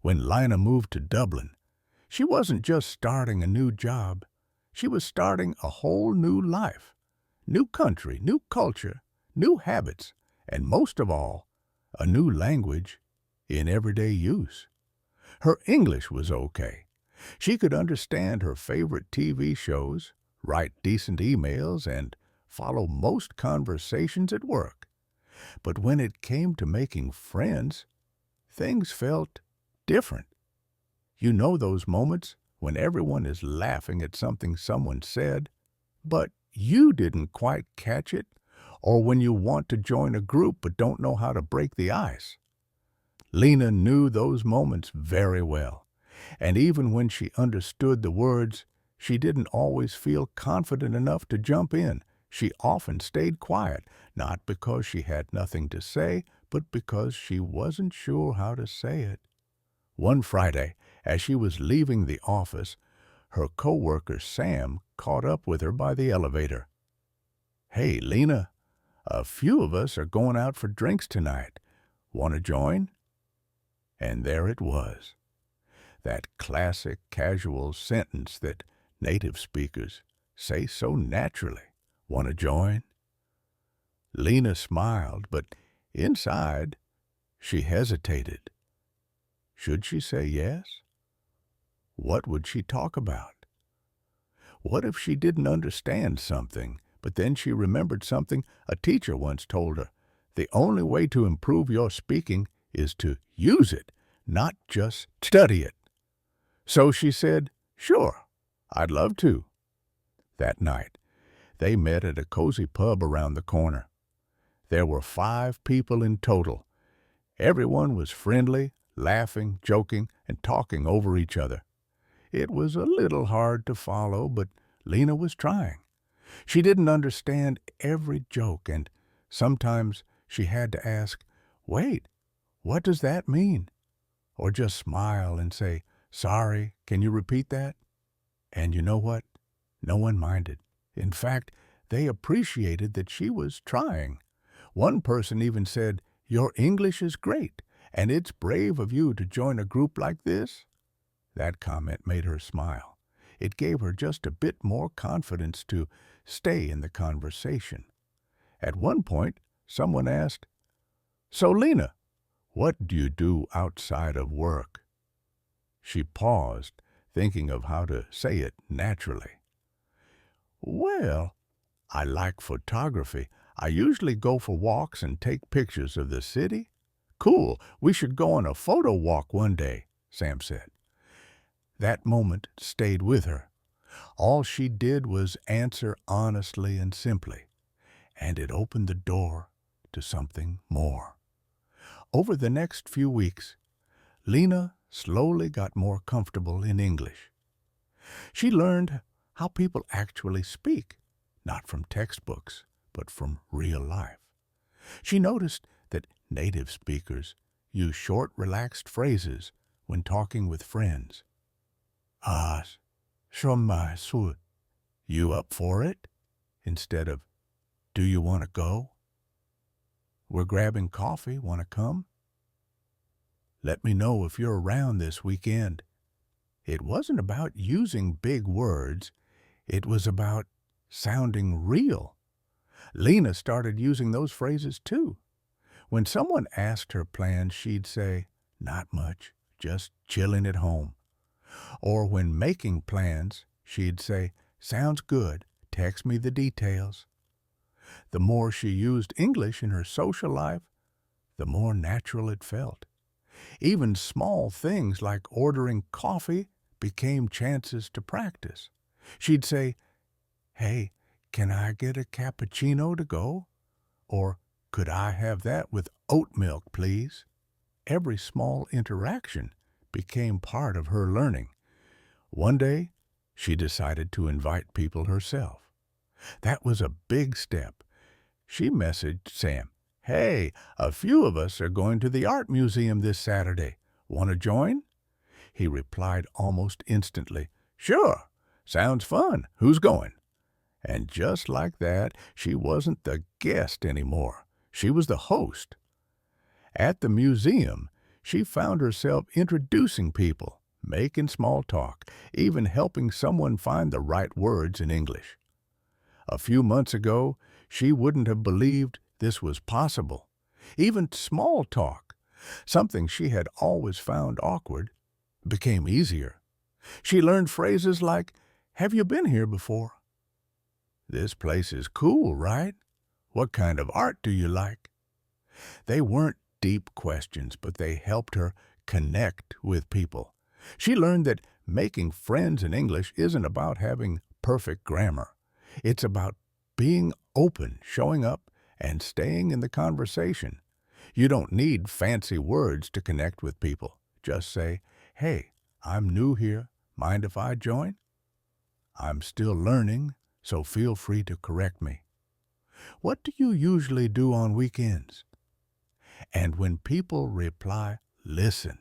When Lina moved to Dublin, she wasn't just starting a new job. She was starting a whole new life. New country, new culture, new habits, and most of all, a new language in everyday use. Her English was okay. She could understand her favorite TV shows, write decent emails, and follow most conversations at work. But when it came to making friends, things felt different. You know those moments when everyone is laughing at something someone said, but you didn't quite catch it, or when you want to join a group but don't know how to break the ice. Lena knew those moments very well, and even when she understood the words, she didn't always feel confident enough to jump in. She often stayed quiet, not because she had nothing to say, but because she wasn't sure how to say it. One Friday, as she was leaving the office, her coworker Sam caught up with her by the elevator. "Hey, Lena, a few of us are going out for drinks tonight. Want to join?" And there it was, that classic casual sentence that native speakers say so naturally. "Want to join?" Lena smiled, but inside she hesitated. Should she say yes? What would she talk about? What if she didn't understand something, but then she remembered something a teacher once told her? The only way to improve your speaking is to use it, not just study it. So she said, "Sure, I'd love to." That night, they met at a cozy pub around the corner. There were 5 people in total. Everyone was friendly, laughing, joking, and talking over each other. It was a little hard to follow, but Lena was trying. She didn't understand every joke, and sometimes she had to ask, "Wait, what does that mean?" Or just smile and say, "Sorry, can you repeat that?" And you know what? No one minded. In fact, they appreciated that she was trying. One person even said, "Your English is great, and it's brave of you to join a group like this." That comment made her smile. It gave her just a bit more confidence to stay in the conversation. At one point, someone asked, "So, Lena, what do you do outside of work?" She paused, thinking of how to say it naturally. "Well, I like photography. I usually go for walks and take pictures of the city." "Cool, we should go on a photo walk one day," Sam said. That moment stayed with her. All she did was answer honestly and simply, and it opened the door to something more. Over the next few weeks, Lena slowly got more comfortable in English. She learned how people actually speak, not from textbooks, but from real life. She noticed that native speakers use short, relaxed phrases when talking with friends. "Ah, sure, you up for it?" instead of, "Do you want to go?" "We're grabbing coffee, want to come?" "Let me know if you're around this weekend." It wasn't about using big words. It was about sounding real. Lena started using those phrases too. When someone asked her plans, she'd say, "Not much, just chilling at home." Or when making plans, she'd say, "Sounds good, text me the details." The more she used English in her social life, the more natural it felt. Even small things like ordering coffee became chances to practice. She'd say, "Hey, can I get a cappuccino to go?" Or, "Could I have that with oat milk, please?" Every small interaction became part of her learning. One day, she decided to invite people herself. That was a big step. She messaged Sam, "Hey, a few of us are going to the art museum this Saturday. Want to join?" He replied almost instantly, "Sure, sounds fun. Who's going?" And just like that, she wasn't the guest anymore. She was the host. At the museum, She found herself introducing people, making small talk, even helping someone find the right words in English. A few months ago, she wouldn't have believed this was possible. Even small talk, something she had always found awkward, became easier. She learned phrases like, "Have you been here before?" "This place is cool, right? What kind of art do you like?" They weren't deep questions, but they helped her connect with people. She learned that making friends in English isn't about having perfect grammar. It's about being open, showing up, and staying in the conversation. You don't need fancy words to connect with people. Just say, "Hey, I'm new here. Mind if I join? I'm still learning, so feel free to correct me. What do you usually do on weekends?" And when people reply, listen.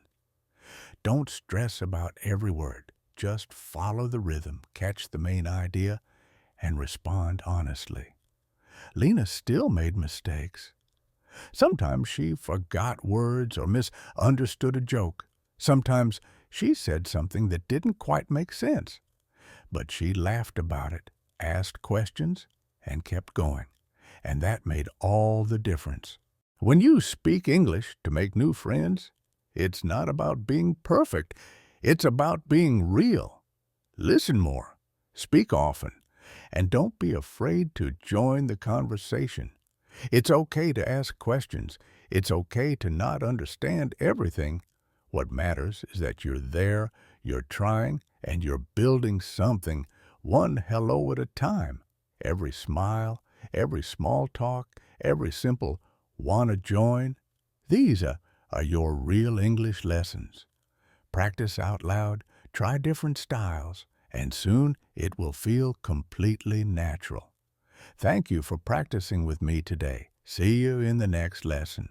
Don't stress about every word. Just follow the rhythm, catch the main idea, and respond honestly. Lena still made mistakes. Sometimes she forgot words or misunderstood a joke. Sometimes she said something that didn't quite make sense. But she laughed about it, asked questions, and kept going. And that made all the difference. When you speak English to make new friends, it's not about being perfect. It's about being real. Listen more, speak often, and don't be afraid to join the conversation. It's okay to ask questions. It's okay to not understand everything. What matters is that you're there, you're trying, and you're building something, one hello at a time. Every smile, every small talk, every simple "wanna join?" These are your real English lessons. Practice out loud, try different styles, and soon it will feel completely natural. Thank you for practicing with me today. See you in the next lesson.